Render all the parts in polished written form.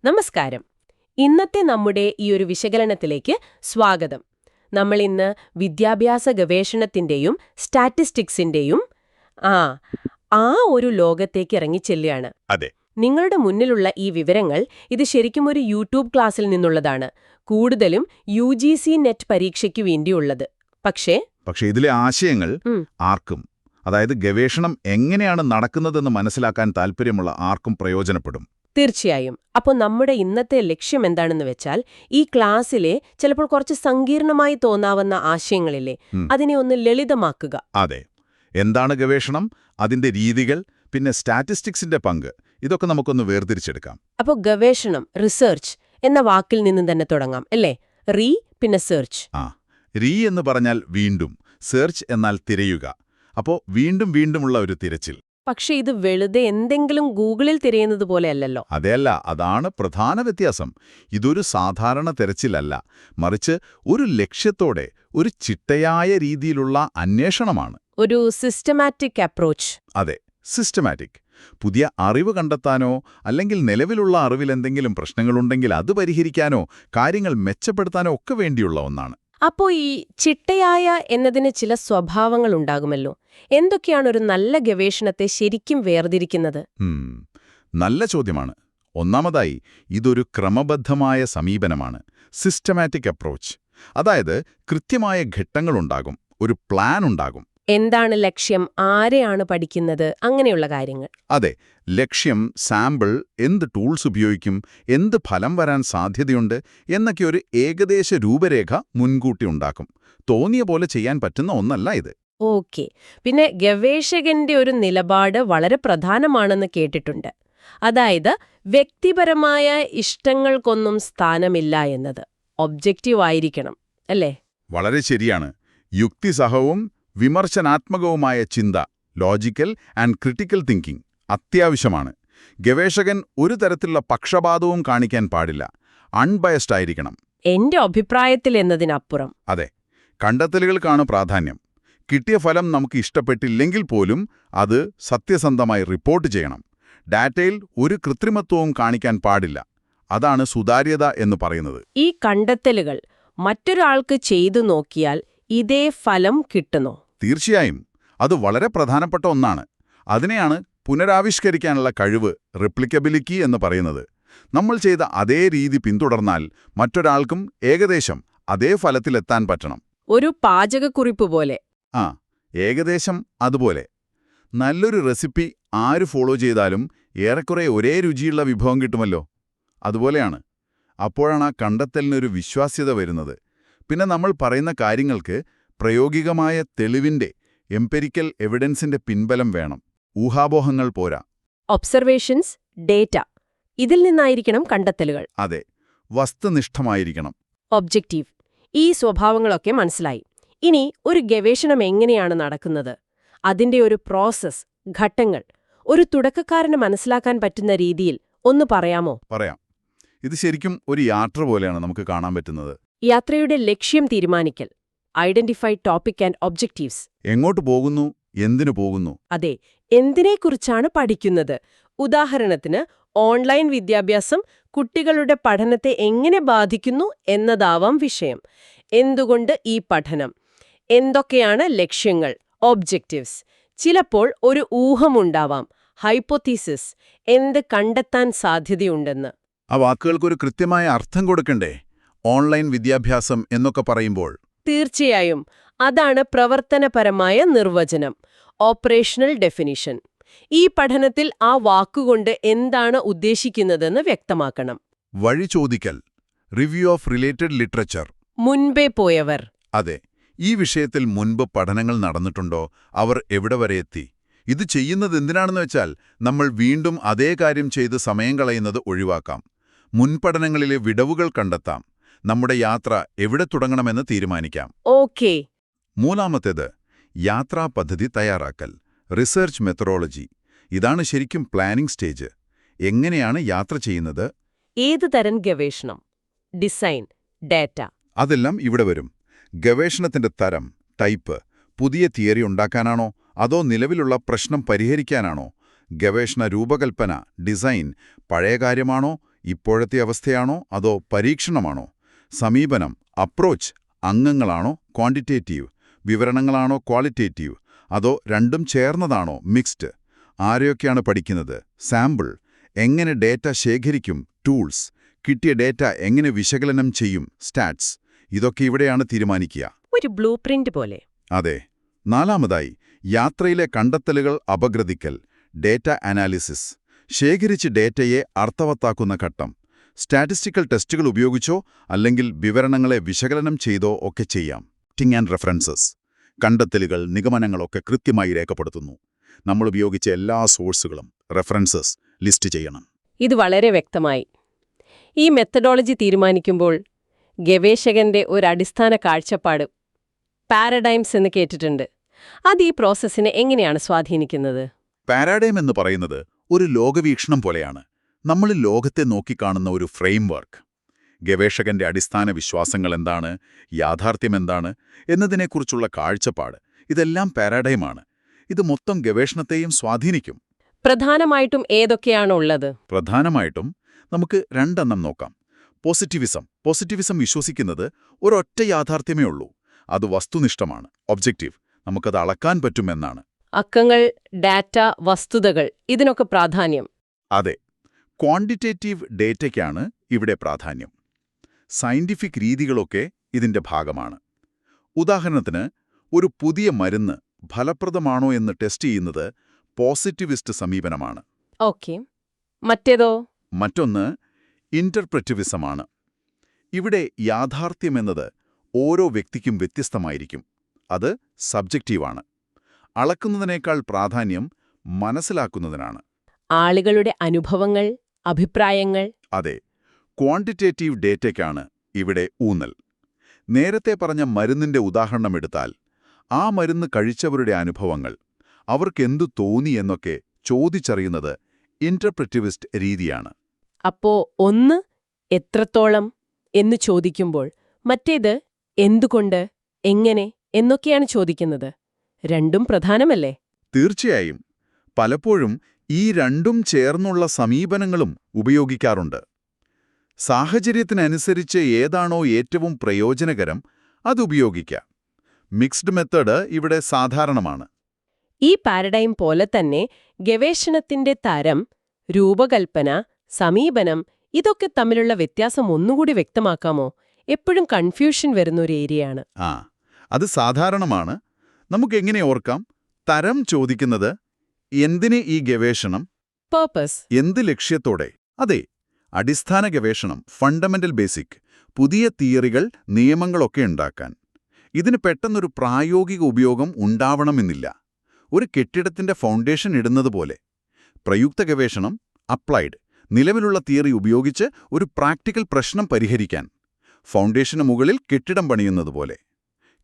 നമസ്കാരം. ഇന്നത്തെ നമ്മുടെ ഈ ഒരു വിശകലനത്തിലേക്ക് സ്വാഗതം. നമ്മൾ ഇന്ന് വിദ്യാഭ്യാസ ഗവേഷണത്തിന്റെയും സ്റ്റാറ്റിസ്റ്റിക്സിന്റെയും ആ ഒരു ലോകത്തേക്ക് ഇറങ്ങിച്ചെല്ലുകയാണ്. അതെ. നിങ്ങളുടെ മുന്നിലുള്ള ഈ വിവരങ്ങൾ ഇത് ശരിക്കും ഒരു യൂട്യൂബ് ക്ലാസ്സിൽ നിന്നുള്ളതാണ്, കൂടുതലും UGC നെറ്റ് പരീക്ഷയ്ക്ക് വേണ്ടിയുള്ളത്. പക്ഷേ ഇതിലെ ആശയങ്ങൾ ആർക്കും, അതായത് ഗവേഷണം എങ്ങനെയാണ് നടക്കുന്നതെന്ന് മനസ്സിലാക്കാൻ താൽപ്പര്യമുള്ള ആർക്കും പ്രയോജനപ്പെടും. തീർച്ചയായും. അപ്പോൾ നമ്മുടെ ഇന്നത്തെ ലക്ഷ്യം എന്താണെന്ന് വെച്ചാൽ, ഈ ക്ലാസ്സിലെ ചിലപ്പോൾ കുറച്ച് സങ്കീർണമായി തോന്നാവുന്ന ആശയങ്ങളില്ലേ, അതിനെ ഒന്ന് ലളിതമാക്കുക. അതെ. എന്താണ് ഗവേഷണം, അതിന്റെ രീതികൾ, പിന്നെ സ്റ്റാറ്റിസ്റ്റിക്സിന്റെ പങ്ക്, ഇതൊക്കെ നമുക്കൊന്ന് വേർതിരിച്ചെടുക്കാം. അപ്പോൾ ഗവേഷണം, റിസർച്ച് എന്ന വാക്കിൽ നിന്ന് തന്നെ തുടങ്ങാം അല്ലേ? റീ പിന്നെ സെർച്ച്. റീ എന്ന് പറഞ്ഞാൽ വീണ്ടും, സെർച്ച് എന്നാൽ തിരയുക. അപ്പോൾ വീണ്ടും വീണ്ടുമുള്ള ഒരു തിരച്ചിൽ. പക്ഷെ ഇത് വെറുതെ എന്തെങ്കിലും ഗൂഗിളിൽ തിരയുന്നത് പോലെയല്ലല്ലോ. അതെയല്ല, അതാണ് പ്രധാന വ്യത്യാസം. ഇതൊരു സാധാരണ തിരച്ചിലല്ല, മറിച്ച് ഒരു ലക്ഷ്യത്തോടെ, ഒരു ചിട്ടയായ രീതിയിലുള്ള അന്വേഷണമാണ്. ഒരു സിസ്റ്റമാറ്റിക് അപ്രോച്ച്. അതെ, സിസ്റ്റമാറ്റിക്. പുതിയ അറിവ് കണ്ടെത്താനോ അല്ലെങ്കിൽ നിലവിലുള്ള അറിവിൽ എന്തെങ്കിലും പ്രശ്നങ്ങളുണ്ടെങ്കിൽ അത് പരിഹരിക്കാനോ കാര്യങ്ങൾ മെച്ചപ്പെടുത്താനോ ഒക്കെ വേണ്ടിയുള്ള ഒന്നാണ്. അപ്പോ ഈ ചിട്ടയായ എന്നതിന് ചില സ്വഭാവങ്ങൾ ഉണ്ടാകുമല്ലോ. എന്തൊക്കെയാണ് ഒരു നല്ല ഗവേഷണത്തെ ശരിക്കും വേർതിരിക്കുന്നത്? നല്ല ചോദ്യമാണ്. ഒന്നാമതായി, ഇതൊരു ക്രമബദ്ധമായ സമീപനമാണ്, സിസ്റ്റമാറ്റിക് അപ്രോച്ച്. അതായത് കൃത്യമായ ഘട്ടങ്ങളുണ്ടാകും, ഒരു പ്ലാൻ ഉണ്ടാകും. എന്താണ് ലക്ഷ്യം, ആരെയാണ് പഠിക്കുന്നത്, അങ്ങനെയുള്ള കാര്യങ്ങൾ. അതെ, ലക്ഷ്യം, സാമ്പിൾ, എന്ത് ടൂൾസ് ഉപയോഗിക്കും, എന്ത് ഫലം വരാൻ സാധ്യതയുണ്ട് എന്നൊക്കെ ഒരു ഏകദേശ രൂപരേഖ മുൻകൂട്ടി ഉണ്ടാക്കും. തോന്നിയ പോലെ ചെയ്യാൻ പറ്റുന്ന ഒന്നല്ല ഇത്. ഓക്കെ. പിന്നെ ഗവേഷകന്റെ ഒരു നിലപാട് വളരെ പ്രധാനമാണെന്ന് കേട്ടിട്ടുണ്ട്. അതായത് വ്യക്തിപരമായ ഇഷ്ടങ്ങൾക്കൊന്നും സ്ഥാനമില്ല എന്നത്. ഒബ്ജക്റ്റീവ് ആയിരിക്കണം അല്ലേ? വളരെ ശരിയാണ്. യുക്തിസഹവും വിമർശനാത്മകവുമായ ചിന്ത, ലോജിക്കൽ ആൻഡ് ക്രിട്ടിക്കൽ തിങ്കിങ് അത്യാവശ്യമാണ്. ഗവേഷകൻ ഒരു തരത്തിലുള്ള പക്ഷപാതവും കാണിക്കാൻ പാടില്ല, അൺബയസ്ഡ് ആയിരിക്കണം. എന്റെ അഭിപ്രായത്തിൽ എന്നതിനപ്പുറം. അതെ, കണ്ടെത്തലുകൾക്കാണ് പ്രാധാന്യം. കിട്ടിയ ഫലം നമുക്ക് ഇഷ്ടപ്പെട്ടില്ലെങ്കിൽ പോലും അത് സത്യസന്ധമായി റിപ്പോർട്ട് ചെയ്യണം. ഡാറ്റയിൽ ഒരു കൃത്രിമത്വവും കാണിക്കാൻ പാടില്ല. അതാണ് സുതാര്യത എന്ന് പറയുന്നത്. ഈ കണ്ടെത്തലുകൾ മറ്റൊരാൾക്ക് ചെയ്തു നോക്കിയാൽ ഇതേ ഫലം കിട്ടുന്നോ? തീർച്ചയായും. അത് വളരെ പ്രധാനപ്പെട്ട ഒന്നാണ്. അതിനെയാണ് പുനരാവിഷ്കരിക്കാനുള്ള കഴിവ്, റെപ്ലിക്കബിലിറ്റി എന്ന് പറയുന്നത്. നമ്മൾ ചെയ്ത അതേ രീതി പിന്തുടർന്നാൽ മറ്റൊരാൾക്കും ഏകദേശം അതേ ഫലത്തിലെത്താൻ പറ്റണം. ഒരു പാചകക്കുറിപ്പ് പോലെ. ഏകദേശം അതുപോലെ. നല്ലൊരു റെസിപ്പി ആര് ഫോളോ ചെയ്താലും ഏറെക്കുറെ ഒരേ രുചിയുള്ള വിഭവം കിട്ടുമല്ലോ. അതുപോലെയാണ്. അപ്പോഴാണ് ആ കണ്ടെത്തലിനൊരു വിശ്വാസ്യത വരുന്നത്. പിന്നെ നമ്മൾ പറയുന്ന കാര്യങ്ങൾക്ക് പ്രായോഗികമായ തെളിവിന്റെ, എംപെരിക്കൽ എവിഡൻസിന്റെ പിൻബലം വേണം. ഊഹാപോഹങ്ങൾ പോരാ. ഒബ്സർവേഷൻസ്, ഡേറ്റ, ഇതിൽ നിന്നായിരിക്കണം കണ്ടെത്തലുകൾ. അതെ, വസ്തുനിഷ്ഠമായിരിക്കണം. ഒബ്ജക്റ്റീവ്. ഈ സ്വഭാവങ്ങളൊക്കെ മനസ്സിലായി. ഇനി ഒരു ഗവേഷണം എങ്ങനെയാണ് നടക്കുന്നത്, അതിന്റെ ഒരു പ്രോസസ്, ഘട്ടങ്ങൾ ഒരു തുടക്കക്കാരന് മനസ്സിലാക്കാൻ പറ്റുന്ന രീതിയിൽ ഒന്ന് പറയാമോ? പറയാം. ഇത് ശരിക്കും ഒരു യാത്ര പോലെയാണ് നമുക്ക് കാണാൻ പറ്റുന്നത്. യാത്രയുടെ ലക്ഷ്യം തീരുമാനിക്കൽ, ഐഡന്റിഫൈ ടോപ്പിക് ആൻഡ് ഒബ്ജക്റ്റീവ്സ്. എങ്ങോട്ട് പോകുന്നു, എന്തിനു പോകുന്നു? അതെ, എന്തിനെക്കുറിച്ചാണ് പഠിക്കുന്നത്? ഉദാഹരണത്തിന് ഓൺലൈൻ വിദ്യാഭ്യാസം കുട്ടികളുടെ പഠനത്തെ എങ്ങനെ ബാധിക്കുന്നു എന്നതാവാം വിഷയം. എന്തുകൊണ്ട് ഈ പഠനം? എന്തൊക്കെയാണ് ലക്ഷ്യങ്ങൾ, ഒബ്ജക്റ്റീവ്സ്? ചിലപ്പോൾ ഒരു ഊഹമുണ്ടാവാം, ഹൈപ്പോത്തീസിസ്, എന്ത് കണ്ടെത്താൻ സാധ്യതയുണ്ടെന്ന്. ആ വാക്കുകൾക്കൊരു കൃത്യമായ അർത്ഥം കൊടുക്കണ്ടേ? ഓൺലൈൻ വിദ്യാഭ്യാസം എന്നൊക്കെ പറയുമ്പോൾ. തീർച്ചയായും. അതാണ് പ്രവർത്തനപരമായ നിർവചനം, ഓപ്പറേഷണൽ ഡെഫിനിഷൻ. ഈ പഠനത്തിൽ ആ വാക്കുകൊണ്ട് എന്താണ് ഉദ്ദേശിക്കുന്നതെന്ന് വ്യക്തമാക്കണം. വഴി ചോദിക്കൽ, റിവ്യൂ ഓഫ് റിലേറ്റഡ് ലിറ്ററേച്ചർ. മുൻപേ പോയവർ. അതെ, ഈ വിഷയത്തിൽ മുൻപ് പഠനങ്ങൾ നടന്നിട്ടുണ്ടോ, അവർ എവിടെ വരെ എത്തി? ഇത് ചെയ്യുന്നത് എന്തിനാണെന്ന് വെച്ചാൽ നമ്മൾ വീണ്ടും അതേ കാര്യം ചെയ്ത് സമയം കളയുന്നത് ഒഴിവാക്കാം. മുൻപഠനങ്ങളിലെ വിടവുകൾ കണ്ടെത്താം. നമ്മുടെ യാത്ര എവിടെ തുടങ്ങണമെന്ന് തീരുമാനിക്കാം. ഓക്കേ. മൂന്നാമത്തേത് യാത്രാ പദ്ധതി തയ്യാറാക്കൽ, റിസർച്ച് മെത്തഡോളജി. ഇതാണ് ശരിക്കും പ്ലാനിംഗ് സ്റ്റേജ്. എങ്ങനെയാണ് യാത്ര ചെയ്യുന്നത്? ഏത് തരം ഗവേഷണം, ഡിസൈൻ, ഡാറ്റ, അതെല്ലാം ഇവിടെ വരും. ഗവേഷണത്തിന്റെ തരം, ടൈപ്പ്, പുതിയ തിയറി ഉണ്ടാക്കാനാണോ അതോ നിലവിലുള്ള പ്രശ്നം പരിഹരിക്കാനാണോ? ഗവേഷണ രൂപകൽപ്പന, ഡിസൈൻ, പഴയ കാര്യമാണോ ഇപ്പോഴത്തെ അവസ്ഥയാണോ അതോ പരീക്ഷണമാണോ? സമീപനം, അപ്രോച്ച്, അംഗങ്ങളാണോ ക്വാണ്ടിറ്റേറ്റീവ്, വിവരണങ്ങളാണോ ക്വാളിറ്റേറ്റീവ്, അതോ രണ്ടും ചേർന്നതാണോ മിക്സ്ഡ്? ആരെയൊക്കെയാണ് പഠിക്കുന്നത്? സാമ്പിൾ, എങ്ങനെ ഡേറ്റ ശേഖരിക്കും? ടൂൾസ്, കിട്ടിയ ഡേറ്റ എങ്ങനെ വിശകലനം ചെയ്യും? സ്റ്റാറ്റ്സ്. ഇതൊക്കെ ഇവിടെയാണ് തീരുമാനിക്കുക. ഒരു ബ്ലൂ പ്രിന്റ് പോലെ. അതെ. നാലാമതായി, യാത്രയിലെ കണ്ടെത്തലുകൾ അപഗ്രഥിക്കൽ, ഡേറ്റ അനാലിസിസ്. ശേഖരിച്ച് ഡേറ്റയെ അർത്ഥവത്താക്കുന്ന ഘട്ടം. സ്റ്റാറ്റിസ്റ്റിക്കൽ ടെസ്റ്റുകൾ ഉപയോഗിച്ചോ അല്ലെങ്കിൽ വിവരണങ്ങളെ വിശകലനം ചെയ്തോ ഒക്കെ ചെയ്യാം. ടിങ് ആൻഡ് റെഫറൻസസ്. കണ്ടെത്തലുകൾ, നിഗമനങ്ങളൊക്കെ കൃത്യമായി രേഖപ്പെടുത്തുന്നു. നമ്മൾ ഉപയോഗിച്ച എല്ലാ സോഴ്സുകളും, റെഫറൻസസ് ലിസ്റ്റ് ചെയ്യണം. ഇത് വളരെ വ്യക്തമായി. ഈ മെത്തഡോളജി തീരുമാനിക്കുമ്പോൾ ഗവേഷകന്റെ ഒരു അടിസ്ഥാന കാഴ്ചപ്പാട്, പാരഡൈംസ് എന്ന് കേട്ടിട്ടുണ്ട്. അത് ഈ പ്രോസസ്സിനെ എങ്ങനെയാണ് സ്വാധീനിക്കുന്നത്? പാരാഡൈം എന്ന് പറയുന്നത് ഒരു ലോകവീക്ഷണം പോലെയാണ്. നമ്മൾ ലോകത്തെ നോക്കിക്കാണുന്ന ഒരു ഫ്രെയിംവർക്ക്. ഗവേഷകന്റെ അടിസ്ഥാന വിശ്വാസങ്ങൾ എന്താണ്, യാഥാർത്ഥ്യം എന്താണ് എന്നതിനെക്കുറിച്ചുള്ള കാഴ്ചപ്പാട്, ഇതെല്ലാം പാരാഡൈമാണ്. ഇത് മൊത്തം ഗവേഷണത്തെയും സ്വാധീനിക്കും. പ്രധാനമായിട്ടും ഏതൊക്കെയാണുള്ളത്? പ്രധാനമായിട്ടും നമുക്ക് രണ്ടെണ്ണം നോക്കാം. പോസിറ്റിവിസം വിശ്വസിക്കുന്നത് ഒരൊറ്റ യാഥാർത്ഥ്യമേ ഉള്ളൂ. അത് വസ്തുനിഷ്ഠമാണ്, ഒബ്ജക്റ്റീവ്, നമുക്കത് അളക്കാൻ പറ്റുമെന്നാണ്. അക്കങ്ങൾ, ഡാറ്റ, വസ്തുതകൾ, ഇതിനൊക്കെ പ്രാധാന്യം. അതെ. ക്വാണ്ടിറ്റേറ്റീവ് ഡേറ്റയ്ക്കാണ് ഇവിടെ പ്രാധാന്യം. സയന്റിഫിക് രീതികളൊക്കെ ഇതിന്റെ ഭാഗമാണ്. ഉദാഹരണത്തിന്, ഒരു പുതിയ മരുന്ന് ഫലപ്രദമാണോ എന്ന് ടെസ്റ്റ് ചെയ്യുന്നത് പോസിറ്റിവിസ്റ്റ് സമീപനമാണ്. ഓക്കെ. മറ്റേതോ? മറ്റൊന്ന് ഇന്റർപ്രറ്റിവിസമാണ്. ഇവിടെ യാഥാർത്ഥ്യമെന്നത് ഓരോ വ്യക്തിക്കും വ്യത്യസ്തമായിരിക്കും. അത് സബ്ജക്റ്റീവാണ്. അളക്കുന്നതിനേക്കാൾ പ്രാധാന്യം മനസ്സിലാക്കുന്നതിനാണ്. ആളുകളുടെ അനുഭവങ്ങൾ, അഭിപ്രായങ്ങൾ. അതെ. ക്വാണ്ടിറ്റേറ്റീവ് ഡേറ്റയ്ക്കാണ് ഇവിടെ ഊന്നൽ. നേരത്തെ പറഞ്ഞ മരുന്നിന്റെ ഉദാഹരണമെടുത്താൽ, ആ മരുന്ന് കഴിച്ചവരുടെ അനുഭവങ്ങൾ, അവർക്കെന്തു തോന്നി എന്നൊക്കെ ചോദിച്ചറിയുന്നത് ഇന്റർപ്രറ്റിവിസ്റ്റ് രീതിയാണ്. അപ്പോ ഒന്ന് എത്രത്തോളം എന്ന് ചോദിക്കുമ്പോൾ മറ്റേത് എന്തുകൊണ്ട്, എങ്ങനെ എന്നൊക്കെയാണ് ചോദിക്കുന്നത്. രണ്ടും പ്രധാനമല്ലേ? തീർച്ചയായും. പലപ്പോഴും ഈ രണ്ടും ചേർന്നുള്ള സമീപനങ്ങളും ഉപയോഗിക്കാറുണ്ട്. സാഹചര്യത്തിനനുസരിച്ച് ഏതാണോ ഏറ്റവും പ്രയോജനകരം അതുപയോഗിക്കാം. മിക്സ്ഡ് മെത്തേഡ് ഇവിടെ സാധാരണമാണ്. ഈ പാരഡൈം പോലെ തന്നെ ഗവേഷണത്തിന്റെ തരം, രൂപകൽപ്പന, സമീപനം, ഇതൊക്കെ തമ്മിലുള്ള വ്യത്യാസം ഒന്നുകൂടി വ്യക്തമാക്കാമോ? എപ്പോഴും കൺഫ്യൂഷൻ വരുന്നൊരു ഏരിയയാണ്. അത് സാധാരണമാണ്. നമുക്കെങ്ങനെ ഓർക്കാം? തരം ചോദിക്കുന്നത് എന്തിന് ഈ ഗവേഷണം, പർപ്പസ്, എന്ത് ലക്ഷ്യത്തോടെ? അതെ, അടിസ്ഥാന ഗവേഷണം, ഫണ്ടമെന്റൽ ബേസിക്, പുതിയ തിയറികൾ, നിയമങ്ങളൊക്കെ ഉണ്ടാക്കാൻ. ഇതിന് പെട്ടെന്നൊരു പ്രായോഗിക ഉപയോഗം ഉണ്ടാവണമെന്നില്ല. ഒരു കെട്ടിടത്തിന്റെ ഫൗണ്ടേഷൻ ഇടുന്നത് പോലെ. പ്രയുക്ത ഗവേഷണം, അപ്ലൈഡ്, നിലവിലുള്ള തിയറി ഉപയോഗിച്ച് ഒരു പ്രാക്ടിക്കൽ പ്രശ്നം പരിഹരിക്കാൻ. ഫൗണ്ടേഷന് മുകളിൽ കെട്ടിടം പണിയുന്നതുപോലെ.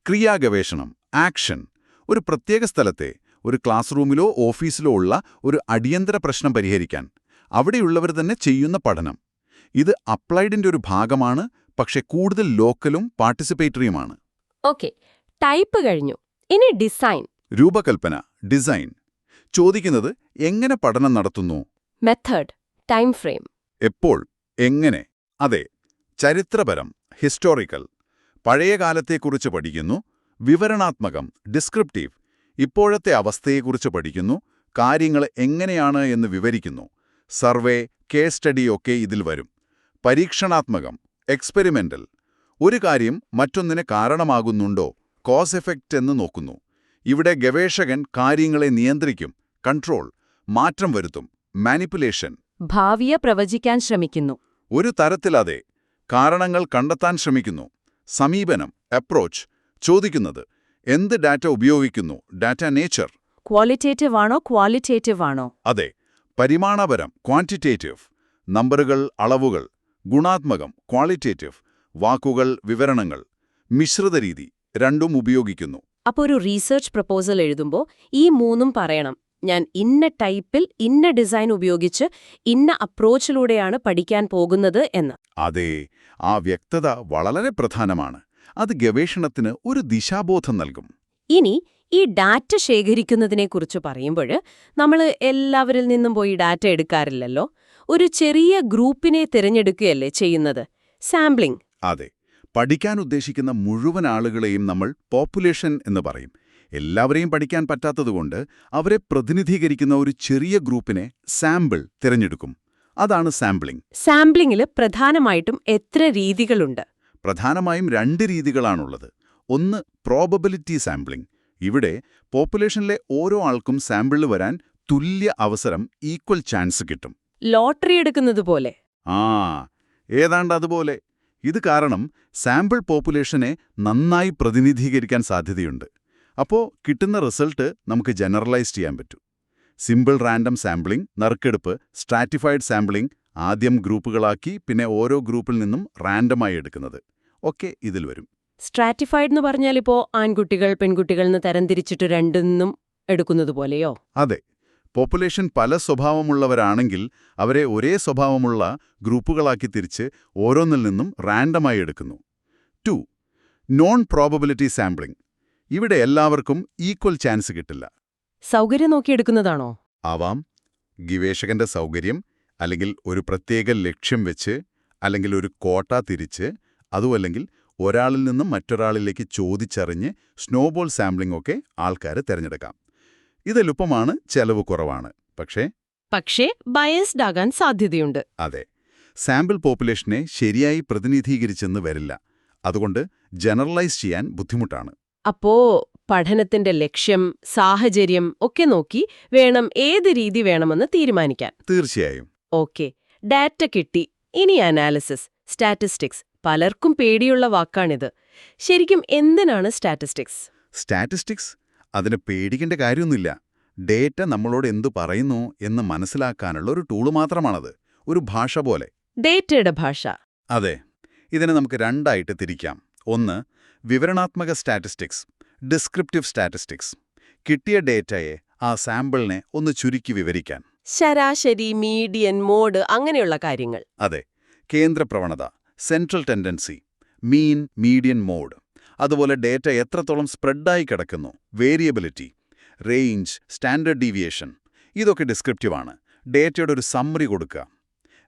ക്രിയാഗവേഷണം, ആക്ഷൻ, ഒരു പ്രത്യേക സ്ഥലത്തെ, ഒരു ക്ലാസ് റൂമിലോ ഓഫീസിലോ ഉള്ള ഒരു അടിയന്തര പ്രശ്നം പരിഹരിക്കാൻ. അവിടെയുള്ളവർ തന്നെ ചെയ്യുന്ന പഠനം. ഇത് അപ്ലൈഡിന്റെ ഒരു ഭാഗമാണ്, പക്ഷെ കൂടുതൽ ലോക്കലും പാർട്ടിസിപ്പേറ്ററിയുമാണ്. ഓക്കെ, ടൈപ്പ് കഴിഞ്ഞു. ഇനി ഡിസൈൻ. രൂപകൽപ്പന, ഡിസൈൻ. ചോദിക്കുന്നത് എങ്ങനെ പഠനം നടത്തുന്നു? Method, time frame. എപ്പോൾ, എങ്ങനെ? അതെ, ചരിത്രപരം, ഹിസ്റ്റോറിക്കൽ. പഴയ കാലത്തെക്കുറിച്ച് പഠിക്കുന്നു. വിവരണാത്മകം, ഡിസ്ക്രിപ്റ്റീവ്, ഇപ്പോഴത്തെ അവസ്ഥയെക്കുറിച്ച് പഠിക്കുന്നു. കാര്യങ്ങൾ എങ്ങനെയാണ് എന്ന് വിവരിക്കുന്നു. സർവേ, കേസ് സ്റ്റഡി ഒക്കെ ഇതിൽ വരും. പരീക്ഷണാത്മകം, എക്സ്പെരിമെന്റൽ, ഒരു കാര്യം മറ്റൊന്നിന് കാരണമാകുന്നുണ്ടോ, കോസ് എഫക്റ്റ് എന്ന് നോക്കുന്നു. ഇവിടെ ഗവേഷകൻ കാര്യങ്ങളെ നിയന്ത്രിക്കും, കൺട്രോൾ, മാറ്റം വരുത്തും, മാനിപ്പുലേഷൻ. ഭാവിയെ പ്രവചിക്കാൻ ശ്രമിക്കുന്നു. ഒരു തരത്തിലതെ, കാരണങ്ങൾ കണ്ടെത്താൻ ശ്രമിക്കുന്നു. സമീപനം, അപ്രോച്ച്, ചോദിക്കുന്നത് എന്ത് ഡാറ്റ ഉപയോഗിക്കുന്നു, ഡാറ്റ നേച്ചർ. ക്വാളിറ്റേറ്റീവ് ആണോ ക്വാളിറ്റേറ്റീവ് ആണോ? അതെ, പരിമാണപരം, ക്വാണ്ടിറ്റേറ്റീവ്, നമ്പറുകൾ, അളവുകൾ. ഗുണാത്മകം, ക്വാളിറ്റേറ്റീവ്, വാക്കുകൾ, വിവരണങ്ങൾ. മിശ്രിത രീതി, രണ്ടും ഉപയോഗിക്കുന്നു. അപ്പോൾ ഒരു റീസർച്ച് പ്രപ്പോസൽ എഴുതുമ്പോൾ ഈ മൂന്നും പറയണം. ഞാൻ ഇന്ന ടൈപ്പിൽ ഇന്ന ഡിസൈൻ ഉപയോഗിച്ച് ഇന്ന അപ്രോച്ചിലൂടെയാണ് പഠിക്കാൻ പോകുന്നത് എന്ന്. അതെ, ആ വ്യക്തത വളരെ പ്രധാനമാണ്. അത് ഗവേഷണത്തിന് ഒരു ദിശാബോധം നൽകും. ഇനി ഈ ഡാറ്റ ശേഖരിക്കുന്നതിനെക്കുറിച്ച് പറയുമ്പോൾ നമ്മൾ എല്ലാവരിൽ നിന്നും പോയി ഡാറ്റ എടുക്കാറില്ലല്ലോ. ഒരു ചെറിയ ഗ്രൂപ്പിനെ തിരഞ്ഞെടുക്കുകയല്ലേ ചെയ്യുന്നത്, സാമ്പിളിംഗ്. അതെ, പഠിക്കാൻ ഉദ്ദേശിക്കുന്ന മുഴുവൻ ആളുകളെയും നമ്മൾ പോപ്പുലേഷൻ എന്ന് പറയും. എല്ലാവരെയും പഠിക്കാൻ പറ്റാത്തതുകൊണ്ട് അവരെ പ്രതിനിധീകരിക്കുന്ന ഒരു ചെറിയ ഗ്രൂപ്പിനെ സാമ്പിൾ തിരഞ്ഞെടുക്കും. അതാണ് സാമ്പിളിംഗ്. സാമ്പിളിംഗിൽ പ്രധാനമായിട്ടും എത്ര രീതികളുണ്ട്? പ്രധാനമായും 2 രീതികളാണുള്ളത്. ഒന്ന് പ്രോബബിലിറ്റി സാമ്പിളിംഗ്. ഇവിടെ പോപ്പുലേഷനിലെ ഓരോ ആൾക്കും സാമ്പിളിൽ വരാൻ തുല്യ അവസരം, ഈക്വൽ ചാൻസ് കിട്ടും. ലോട്ടറി എടുക്കുന്നത് പോലെ. ഏതാണ്ട് അതുപോലെ. ഇത് കാരണം സാമ്പിൾ പോപ്പുലേഷനെ നന്നായി പ്രതിനിധീകരിക്കാൻ സാധ്യതയുണ്ട്. അപ്പോൾ കിട്ടുന്ന റിസൾട്ട് നമുക്ക് ജനറലൈസ് ചെയ്യാൻ പറ്റും. സിമ്പിൾ റാൻഡം സാമ്പിളിംഗ്, നറുക്കെടുപ്പ്, സ്ട്രാറ്റിഫൈഡ് സാമ്പിളിംഗ്, ആദ്യം ഗ്രൂപ്പുകളാക്കി പിന്നെ ഓരോ ഗ്രൂപ്പിൽ നിന്നും റാൻഡമായി എടുക്കുന്നത് ഒക്കെ ഇതിൽ വരും. സ്ട്രാറ്റിഫൈഡ് എന്ന് പറഞ്ഞാലിപ്പോ ആൺകുട്ടികൾ പെൺകുട്ടികൾ എന്ന് തരംതിരിച്ചിട്ട് രണ്ടിന്നും എടുക്കുന്നത് പോലെയോ? അതെ, പോപ്പുലേഷൻ പല സ്വഭാവമുള്ളവരാണെങ്കിൽ അവരെ ഒരേ സ്വഭാവമുള്ള ഗ്രൂപ്പുകളാക്കി തിരിച്ച് ഓരോന്നിൽ നിന്നും റാൻഡമായി എടുക്കുന്നു. 2. Non probability sampling. ഇവിടെ എല്ലാവർക്കും ഈക്വൽ ചാൻസ് കിട്ടില്ല. സൗകര്യം നോക്കിയെടുക്കുന്നതാണോ? ആവാം. ഗവേഷകന്റെ സൗകര്യം, അല്ലെങ്കിൽ ഒരു പ്രത്യേക ലക്ഷ്യം വെച്ച്, അല്ലെങ്കിൽ ഒരു കോട്ട തിരിച്ച്, അതുമല്ലെങ്കിൽ ഒരാളിൽ നിന്നും മറ്റൊരാളിലേക്ക് ചോദിച്ചറിഞ്ഞ് സ്നോബോൾ സാമ്പിളിംഗ് ഒക്കെ ആൾക്കാർ തിരഞ്ഞെടുക്കാം. ഇതെളുപ്പമാണ്, ചെലവ് കുറവാണ്. പക്ഷേ ബയസ്ഡ് ആകാൻ സാധ്യതയുണ്ട്. അതെ, സാമ്പിൾ പോപ്പുലേഷനെ ശരിയായി പ്രതിനിധീകരിച്ചെന്ന് വരില്ല. അതുകൊണ്ട് ജനറലൈസ് ചെയ്യാൻ ബുദ്ധിമുട്ടാണ്. അപ്പോ പഠനത്തിന്റെ ലക്ഷ്യം, സാഹചര്യം ഒക്കെ നോക്കി വേണം ഏത് രീതി വേണമെന്ന് തീരുമാനിക്കാൻ. തീർച്ചയായും. ഓക്കെ, ഡാറ്റ കിട്ടി. ഇനി അനാലിസിസ്, സ്റ്റാറ്റിസ്റ്റിക്സ്. പലർക്കും പേടിയുള്ള വാക്കാണിത്. ശരിക്കും എന്തിനാണ് സ്റ്റാറ്റിസ്റ്റിക്സ്? സ്റ്റാറ്റിസ്റ്റിക്സ് അതിന് പേടിക്കേണ്ട കാര്യമൊന്നുമില്ല. ഡേറ്റ നമ്മളോട് എന്തു പറയുന്നു എന്ന് മനസ്സിലാക്കാനുള്ള ഒരു ടൂള് മാത്രമാണത്. ഒരു ഭാഷ പോലെ. ഡേറ്റയുടെ ഭാഷ. അതെ, ഇതിനെ നമുക്ക് 2 ആയിട്ട് തിരിക്കാം. ഒന്ന്, വിവരണാത്മക സ്റ്റാറ്റിസ്റ്റിക്സ്, ഡിസ്ക്രിപ്റ്റീവ് സ്റ്റാറ്റിസ്റ്റിക്സ്. കിട്ടിയ ഡേറ്റയെ, ആ സാമ്പിളിനെ ഒന്ന് ചുരുക്കി വിവരിക്കാൻ. ശരാശരി, മീഡിയൻ, മോഡ് അങ്ങനെയുള്ള കാര്യങ്ങൾ. അതെ, കേന്ദ്ര പ്രവണത, സെൻട്രൽ ടെൻഡൻസി, മീൻ, മീഡിയൻ, മോഡ്. അതുപോലെ ഡേറ്റ എത്രത്തോളം സ്പ്രെഡായി കിടക്കുന്നു, വേരിയബിലിറ്റി, റേഞ്ച്, സ്റ്റാൻഡേർഡ് ഡീവിയേഷൻ. ഇതൊക്കെ ഡിസ്ക്രിപ്റ്റീവാണ്. ഡേറ്റയുടെ ഒരു സമ്മറി കൊടുക്കുക.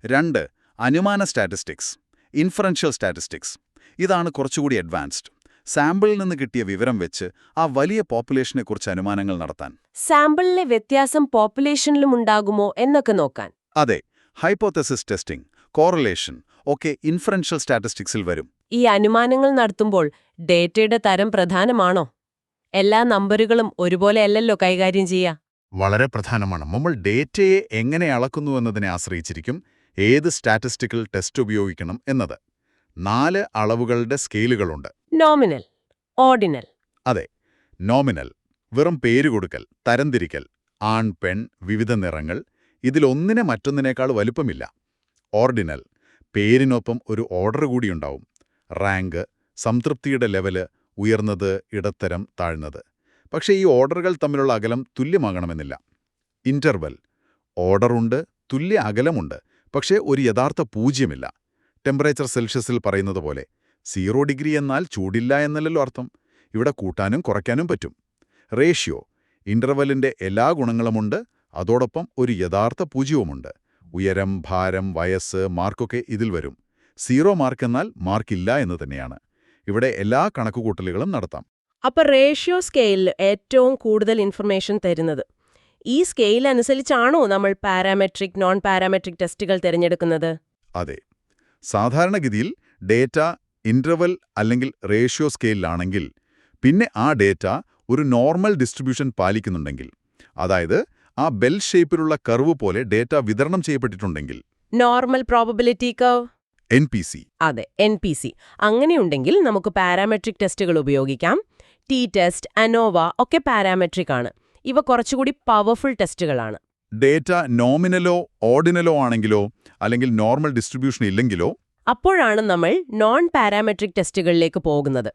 2, അനുമാന സ്റ്റാറ്റിസ്റ്റിക്സ്, ഇൻഫറൻഷ്യൽ സ്റ്റാറ്റിസ്റ്റിക്സ്. ഇതാണ് കുറച്ചുകൂടി അഡ്വാൻസ്ഡ്. സാമ്പിളിൽ നിന്ന് കിട്ടിയ വിവരം വെച്ച് ആ വലിയ പോപ്പുലേഷനെക്കുറിച്ച് അനുമാനങ്ങൾ നടത്താൻ. സാമ്പിളിലെ വ്യത്യാസം പോപ്പുലേഷനിലും ഉണ്ടാകുമോ എന്നൊക്കെ നോക്കാൻ. അതെ, ഹൈപ്പോത്തസിസ് ടെസ്റ്റിംഗ്, കോറിലേഷൻ ഒക്കെ ഇൻഫറൻഷ്യൽ സ്റ്റാറ്റിസ്റ്റിക്സിൽ വരും. ഈ അനുമാനങ്ങൾ നടത്തുമ്പോൾ ഡേറ്റയുടെ തരം പ്രധാനമാണോ? എല്ലാ നമ്പറുകളും ഒരുപോലെയല്ലല്ലോ കൈകാര്യം ചെയ്യുക. വളരെ പ്രധാനമാണ്. നമ്മൾ ഡേറ്റയെ എങ്ങനെ അളക്കുന്നു എന്നതിനെ ആശ്രയിച്ചിരിക്കും ഏത് സ്റ്റാറ്റിസ്റ്റിക്കൽ ടെസ്റ്റ് ഉപയോഗിക്കണം എന്നത്. 4 അളവുകളുടെ സ്കെയിലുകളുണ്ട്. Nominal, ordinal. അതെ, നോമിനൽ വെറും പേര് കൊടുക്കൽ, തരംതിരിക്കൽ, ആൺ പെൺ, വിവിധ നിറങ്ങൾ. ഇതിലൊന്നിനെ മറ്റൊന്നിനേക്കാൾ വലുപ്പമില്ല. ഓർഡിനൽ പേരിനൊപ്പം ഒരു ഓർഡർ കൂടിയുണ്ടാവും. റാങ്ക്, സംതൃപ്തിയുടെ ലെവല്, ഉയർന്നത്, ഇടത്തരം, താഴ്ന്നത്. പക്ഷേ ഈ ഓർഡറുകൾ തമ്മിലുള്ള അകലം തുല്യമാകണമെന്നില്ല. ഇന്റർവൽ ഓർഡറുണ്ട്, തുല്യ അകലമുണ്ട്, പക്ഷേ ഒരു യഥാർത്ഥ പൂജ്യമില്ല. ടെമ്പറേച്ചർ സെൽഷ്യസിൽ പറയുന്നത് പോലെ 0 ഡിഗ്രി എന്നാൽ ചൂടില്ല എന്നല്ലല്ലോ അർത്ഥം. ഇവിടെ കൂട്ടാനും കുറയ്ക്കാനും പറ്റും. റേഷ്യോ ഇന്റർവെല്ലിന്റെ എല്ലാ ഗുണങ്ങളുമുണ്ട്, അതോടൊപ്പം ഒരു യഥാർത്ഥ പൂജ്യവുമുണ്ട്. ഉയരം, ഭാരം, വയസ്സ്, മാർക്കൊക്കെ ഇതിൽ വരും. 0 മാർക്ക് എന്നാൽ മാർക്കില്ല എന്ന് തന്നെയാണ്. ഇവിടെ എല്ലാ കണക്കുകൂട്ടലുകളും നടത്താം. അപ്പൊ റേഷ്യോ സ്കെയിലിൽ ഏറ്റവും കൂടുതൽ ഇൻഫർമേഷൻ തരുന്നത്. ഈ സ്കെയിൽ അനുസരിച്ചാണോ നമ്മൾ പാരാമെട്രിക്, നോൺ പാരാമെട്രിക് ടെസ്റ്റുകൾ തിരഞ്ഞെടുക്കുന്നത്? അതെ, സാധാരണഗതിയിൽ ഡേറ്റ ഇന്റർവൽ അല്ലെങ്കിൽ റേഷ്യോ സ്കെയിലാണെങ്കിൽ, പിന്നെ ആ ഡേറ്റ ഒരു നോർമൽ ഡിസ്ട്രിബ്യൂഷൻ പാലിക്കുന്നുണ്ടെങ്കിൽ, അതായത് ആ ബെൽ ഷേപ്പിലുള്ള കർവ് പോലെ ഡേറ്റ വിതരണം ചെയ്യപ്പെട്ടിട്ടുണ്ടെങ്കിൽ. Normal probability curve, NPC. അതെ, NPC. അങ്ങനെയുണ്ടെങ്കിൽ നമുക്ക് പാരാമെട്രിക് ടെസ്റ്റുകൾ ഉപയോഗിക്കാം. ടി ടെസ്റ്റ്, അനോവ ഒക്കെ പാരാമെട്രിക് ആണ്. ഇവ കുറച്ചുകൂടി പവർഫുൾ ടെസ്റ്റുകളാണ്. ഡേറ്റ നോമിനലോ ഓർഡിനലോ ആണെങ്കിലോ, അല്ലെങ്കിൽ നോർമൽ ഡിസ്ട്രിബ്യൂഷൻ ഇല്ലെങ്കിലോ, അപ്പോഴാണ് നമ്മൾ നോൺ പാരാമെട്രിക് ടെസ്റ്റുകളിലേക്ക് പോകുന്നത്.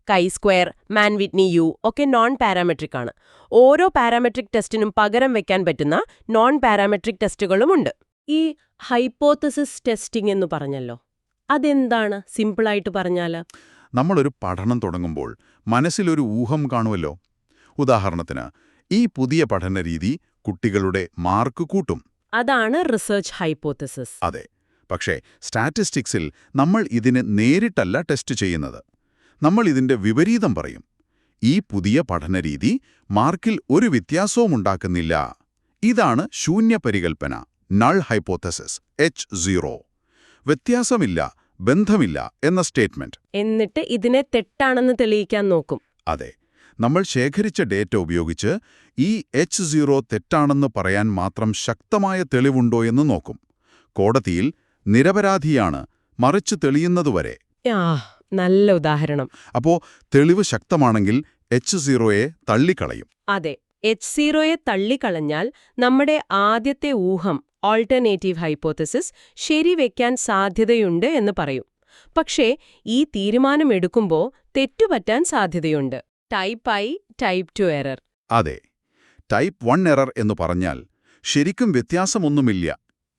കൈ-സ്ക്വയർ, മാൻ-വിറ്റ്നി യു ഒക്കെ നോൺ പാരാമെട്രിക് ആണ്. ഓരോ പാരാമെട്രിക് ടെസ്റ്റിനും പകരം വയ്ക്കാൻ പറ്റുന്ന നോൺ പാരാമെട്രിക് ടെസ്റ്റുകളുമുണ്ട്. ഈ ഹൈപ്പോത്തസിസ് ടെസ്റ്റിംഗ് എന്ന് പറഞ്ഞല്ലോ, അതെന്താണ് സിമ്പിളായിട്ട് പറഞ്ഞാൽ? നമ്മളൊരു പഠനം തുടങ്ങുമ്പോൾ മനസ്സിലൊരു ഊഹം കാണുമല്ലോ. ഉദാഹരണത്തിന്, ഈ പുതിയ പഠനരീതി കുട്ടികളുടെ മാർക്ക് കൂട്ടും. അതാണ് റിസർച്ച് ഹൈപ്പോത്തസിസ്. അതെ. പക്ഷേ സ്റ്റാറ്റിസ്റ്റിക്സിൽ നമ്മൾ ഇതിനെ നേരിട്ടല്ല ടെസ്റ്റ് ചെയ്യുന്നത്. നമ്മൾ ഇതിന്റെ വിപരീതം പറയും. ഈ പുതിയ പഠനരീതി മാർക്കിൽ ഒരു വ്യത്യാസവും ഉണ്ടാക്കുന്നില്ല. ഇതാണ് ശൂന്യപരികൽപ്പന, നൾ ഹൈപ്പോത്തസിസ്, H0. വ്യത്യാസമില്ല, ബന്ധമില്ല എന്ന സ്റ്റേറ്റ്മെന്റ്. എന്നിട്ട് ഇതിനെ തെറ്റാണെന്ന് തെളിയിക്കാൻ നോക്കും. അതെ. നമ്മൾ ശേഖരിച്ച ഡേറ്റ ഉപയോഗിച്ച് ഈ H0 തെറ്റാണെന്ന് പറയാൻ മാത്രം ശക്തമായ തെളിവുണ്ടോ എന്ന് നോക്കും. കോടതിയിൽ നിരപരാധിയാണ്, മറിച്ച് തെളിയുന്നതുവരെ. നല്ല ഉദാഹരണം. അപ്പോ തെളിവ് ശക്തമാണെങ്കിൽ H0യെ തള്ളിക്കളയും. അതെ, H0യെ തള്ളിക്കളഞ്ഞാൽ നമ്മുടെ ആദ്യത്തെ ഊഹം, ഓൾട്ടർനേറ്റീവ് ഹൈപ്പോത്തസിസ്, ശരിവെക്കാൻ സാധ്യതയുണ്ട് എന്ന് പറയും. പക്ഷേ ഈ തീരുമാനമെടുക്കുമ്പോൾ തെറ്റുപറ്റാൻ സാധ്യതയുണ്ട്. Type I, type 2 error. അതെ. ടൈപ്പ് 1 എറർ എന്ന് പറഞ്ഞാൽ ശരിക്കും വ്യത്യാസമൊന്നുമില്ല.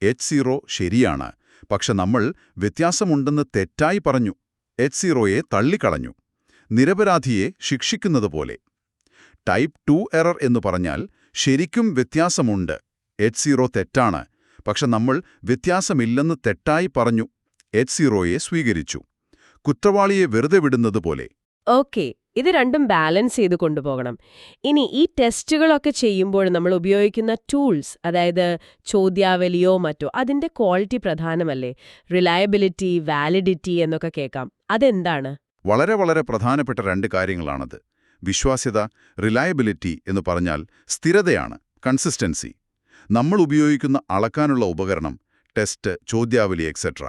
H0 ശരിയാണ്, പക്ഷെ നമ്മൾ വ്യത്യാസമുണ്ടെന്ന് തെറ്റായി പറഞ്ഞു. H0യെ തള്ളിക്കളഞ്ഞു, നിരപരാധിയെ ശിക്ഷിക്കുന്നതുപോലെ. ടൈപ്പ് 2 എറർ എന്ന് പറഞ്ഞാൽ ശരിക്കും വ്യത്യാസമുണ്ട്, H0 തെറ്റാണ്, പക്ഷെ നമ്മൾ വ്യത്യാസമില്ലെന്ന് തെറ്റായി പറഞ്ഞു. H0യെ സ്വീകരിച്ചു. കുറ്റവാളിയെ വെറുതെ വിടുന്നതുപോലെ. ഓക്കെ, ഇത് രണ്ടും ബാലൻസ് ചെയ്ത് കൊണ്ടുപോകണം. ഇനി ഈ ടെസ്റ്റുകളൊക്കെ ചെയ്യുമ്പോൾ നമ്മൾ ഉപയോഗിക്കുന്ന ടൂൾസ്, അതായത് ചോദ്യാവലിയോ മറ്റോ, അതിന്റെ ക്വാളിറ്റി പ്രധാനമല്ലേ? റിലയബിലിറ്റി, വാലിഡിറ്റി എന്നൊക്കെ കേൾക്കാം. അതെന്താണ്? വളരെ വളരെ പ്രധാനപ്പെട്ട രണ്ട് കാര്യങ്ങളാണത്. വിശ്വാസ്യത, റിലയബിലിറ്റി എന്ന് പറഞ്ഞാൽ സ്ഥിരതയാണ്, കൺസിസ്റ്റൻസി. നമ്മൾ ഉപയോഗിക്കുന്ന അളക്കാനുള്ള ഉപകരണം, ടെസ്റ്റ്, ചോദ്യാവലി എക്സെട്ര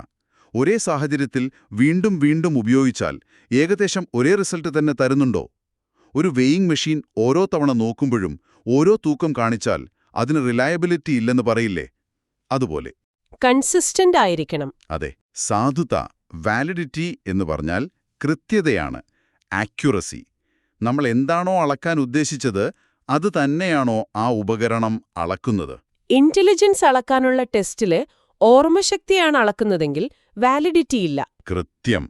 ഒരേ സാഹചര്യത്തിൽ വീണ്ടും വീണ്ടും ഉപയോഗിച്ചാൽ ഏകദേശം ഒരേ റിസൾട്ട് തന്നെ തരുന്നുണ്ടോ? ഒരു വെയിങ് മെഷീൻ ഓരോ തവണ നോക്കുമ്പോഴും ഓരോ തൂക്കം കാണിച്ചാൽ അതിന് റിലയബിലിറ്റി ഇല്ലെന്ന് പറയില്ലേ? അതുപോലെ കൺസിസ്റ്റന്റ് ആയിരിക്കണം. അതെ. സാധുത, വാലിഡിറ്റി എന്ന് പറഞ്ഞാൽ കൃത്യതയാണ്, ആക്യുറസി. നമ്മൾ എന്താണോ അളക്കാൻ ഉദ്ദേശിച്ചത് അത് തന്നെയാണോ ആ ഉപകരണം അളക്കുന്നത്? ഇന്റലിജൻസ് അളക്കാനുള്ള ടെസ്റ്റില് ഓർമ്മശക്തിയാണ് അളക്കുന്നതെങ്കിൽ വാലിഡിറ്റി ഇല്ല. കൃത്യം.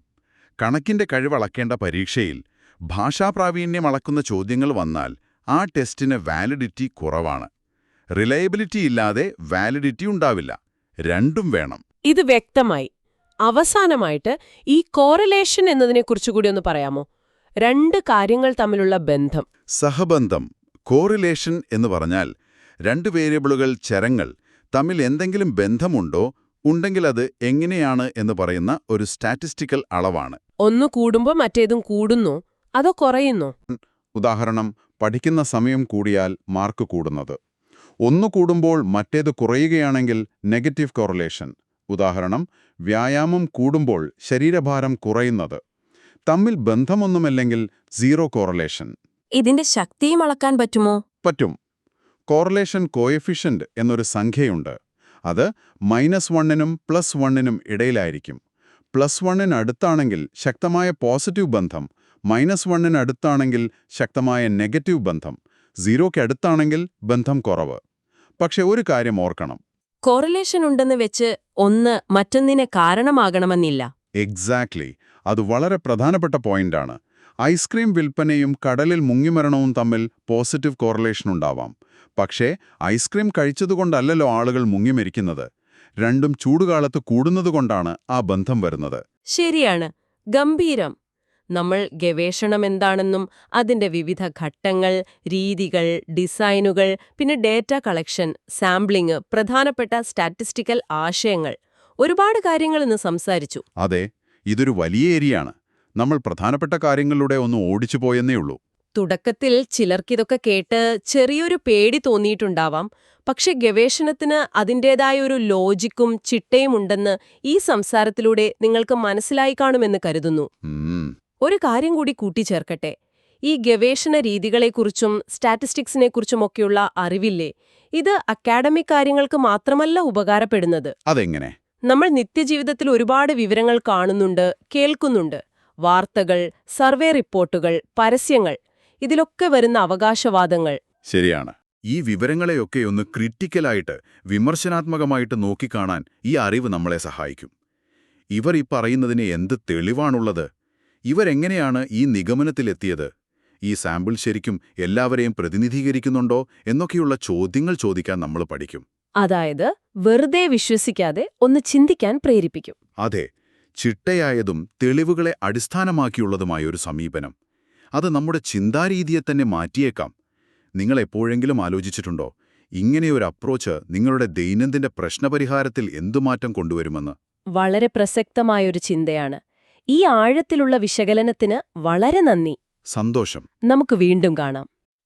കണക്കിന്റെ കഴിവ് അളക്കേണ്ട പരീക്ഷയിൽ ഭാഷാപ്രാവീണ്യം അളക്കുന്ന ചോദ്യങ്ങൾ വന്നാൽ ആ ടെസ്റ്റിന് വാലിഡിറ്റി കുറവാണ്. റിലയബിലിറ്റി ഇല്ലാതെ വാലിഡിറ്റി ഉണ്ടാവില്ല. രണ്ടും വേണം. ഇത് വ്യക്തമായി. അവസാനമായിട്ട് ഈ കോറിലേഷൻ എന്നതിനെക്കുറിച്ചുകൂടി ഒന്ന് പറയാമോ? രണ്ട് കാര്യങ്ങൾ തമ്മിലുള്ള ബന്ധം. സഹബന്ധം, കോറിലേഷൻ എന്ന് പറഞ്ഞാൽ രണ്ട് വേരിയബിളുകൾ, ചരങ്ങൾ തമ്മിൽ എന്തെങ്കിലും ബന്ധമുണ്ടോ, ഉണ്ടെങ്കിൽ അത് എങ്ങനെയാണ് എന്ന് പറയുന്ന ഒരു സ്റ്റാറ്റിസ്റ്റിക്കൽ അളവാണ്. ഒന്ന് കൂടുമ്പോൾ മറ്റേതും കൂടുന്നോ അതോ കുറയുന്നോ? ഉദാഹരണം, പഠിക്കുന്ന സമയം കൂടിയാൽ മാർക്ക് കൂടുന്നത്. ഒന്ന് കൂടുമ്പോൾ മറ്റേത് കുറയുകയാണെങ്കിൽ നെഗറ്റീവ് കോറിലേഷൻ. ഉദാഹരണം, വ്യായാമം കൂടുമ്പോൾ ശരീരഭാരം കുറയുന്നത്. തമ്മിൽ ബന്ധമൊന്നുമില്ലെങ്കിൽ സീറോ കോറിലേഷൻ. ഇതിന്റെ ശക്തിയും അളക്കാൻ പറ്റുമോ? പറ്റും. കോറിലേഷൻ കോഎഫിഷ്യന്റ് എന്നൊരു സംഖ്യയുണ്ട്. അത് -1നും +1നും ഇടയിലായിരിക്കും. +1ന് അടുത്താണെങ്കിൽ ശക്തമായ പോസിറ്റീവ് ബന്ധം, -1ന് അടുത്താണെങ്കിൽ ശക്തമായ നെഗറ്റീവ് ബന്ധം, 0ക്ക് അടുത്താണെങ്കിൽ ബന്ധം കുറവ്. പക്ഷെ ഒരു കാര്യം ഓർക്കണം. കോറിലേഷൻ ഉണ്ടെന്ന് വെച്ച് ഒന്ന് മറ്റൊന്നിനെ കാരണമാകണമെന്നില്ല. എക്സാക്ട്ലി. അത് വളരെ പ്രധാനപ്പെട്ട പോയിന്റാണ്. ഐസ്ക്രീം വിൽപ്പനയും കടലിൽ മുങ്ങിമരണവും തമ്മിൽ പോസിറ്റീവ് കോറിലേഷൻ ഉണ്ടാവാം. പക്ഷേ ഐസ്ക്രീം കഴിച്ചതുകൊണ്ടല്ലല്ലോ ആളുകൾ മുങ്ങിമരിക്കുന്നത്. രണ്ടും ചൂടുകാലത്ത് കൂടുന്നതുകൊണ്ടാണ് ആ ബന്ധം വരുന്നത്. ശരിയാണ്. ഗംഭീരം. നമ്മൾ ഗവേഷണം എന്താണെന്നും അതിന്റെ വിവിധ ഘട്ടങ്ങൾ, രീതികൾ, ഡിസൈനുകൾ, പിന്നെ ഡേറ്റ കളക്ഷൻ, സാമ്പിളിംഗ്, പ്രധാനപ്പെട്ട സ്റ്റാറ്റിസ്റ്റിക്കൽ ആശയങ്ങൾ, ഒരുപാട് കാര്യങ്ങൾ ഇന്ന് സംസാരിച്ചു. അതെ, ഇതൊരു വലിയ ഏരിയയാണ്. നമ്മൾ പ്രധാനപ്പെട്ട കാര്യങ്ങളിലൂടെ ഒന്ന് ഓടിച്ചു പോയെന്നേ ഉള്ളൂ. തുടക്കത്തിൽ ചിലർക്കിതൊക്കെ കേട്ട് ചെറിയൊരു പേടി തോന്നിയിട്ടുണ്ടാവാം. പക്ഷെ ഗവേഷണത്തിന് അതിൻ്റേതായ ഒരു ലോജിക്കും ചിട്ടയും ഉണ്ടെന്ന് ഈ സംസാരത്തിലൂടെ നിങ്ങൾക്ക് മനസ്സിലായി കാണുമെന്ന് കരുതുന്നു. ഒരു കാര്യം കൂടി കൂട്ടിച്ചേർക്കട്ടെ. ഈ ഗവേഷണ രീതികളെക്കുറിച്ചും സ്റ്റാറ്റിസ്റ്റിക്സിനെക്കുറിച്ചുമൊക്കെയുള്ള അറിവില്ലേ, ഇത് അക്കാഡമിക് കാര്യങ്ങൾക്ക് മാത്രമല്ല ഉപകാരപ്പെടുന്നത്. അതെങ്ങനെ? നമ്മൾ നിത്യജീവിതത്തിൽ ഒരുപാട് വിവരങ്ങൾ കാണുന്നുണ്ട്, കേൾക്കുന്നുണ്ട്. വാർത്തകൾ, സർവേ റിപ്പോർട്ടുകൾ, പരസ്യങ്ങൾ, ഇതിലൊക്കെ വരുന്ന അവകാശവാദങ്ങൾ. ശരിയാണ്. ഈ വിവരങ്ങളെയൊക്കെ ഒന്ന് ക്രിട്ടിക്കലായിട്ട്, വിമർശനാത്മകമായിട്ട് നോക്കിക്കാണാൻ ഈ അറിവ് നമ്മളെ സഹായിക്കും. ഇവർ ഈ പറയുന്നതിന് എന്ത് തെളിവാണുള്ളത്? ഇവരെങ്ങനെയാണ് ഈ നിഗമനത്തിലെത്തിയത്? ഈ സാമ്പിൾ ശരിക്കും എല്ലാവരെയും പ്രതിനിധീകരിക്കുന്നുണ്ടോ എന്നൊക്കെയുള്ള ചോദ്യങ്ങൾ ചോദിക്കാൻ നമ്മൾ പഠിക്കും. അതായത് വെറുതെ വിശ്വസിക്കാതെ ഒന്ന് ചിന്തിക്കാൻ പ്രേരിപ്പിക്കും. അതെ, ചിട്ടയായതും തെളിവുകളെ അടിസ്ഥാനമാക്കിയുള്ളതുമായ ഒരു സമീപനം. അത് നമ്മുടെ ചിന്താരീതിയെ തന്നെ മാറ്റിയേക്കാം. നിങ്ങൾ എപ്പോഴെങ്കിലും ആലോചിച്ചിട്ടുണ്ടോ, ഇങ്ങനെയൊരു അപ്രോച്ച് നിങ്ങളുടെ ദൈനംദിന പ്രശ്നപരിഹാരത്തിൽ എന്തുമാറ്റം കൊണ്ടുവരുമെന്ന്? വളരെ പ്രസക്തമായൊരു ചിന്തയാണ്. ഈ ആഴത്തിലുള്ള വിശകലനത്തിന് വളരെ നന്ദി. സന്തോഷം. നമുക്ക് വീണ്ടും കാണാം.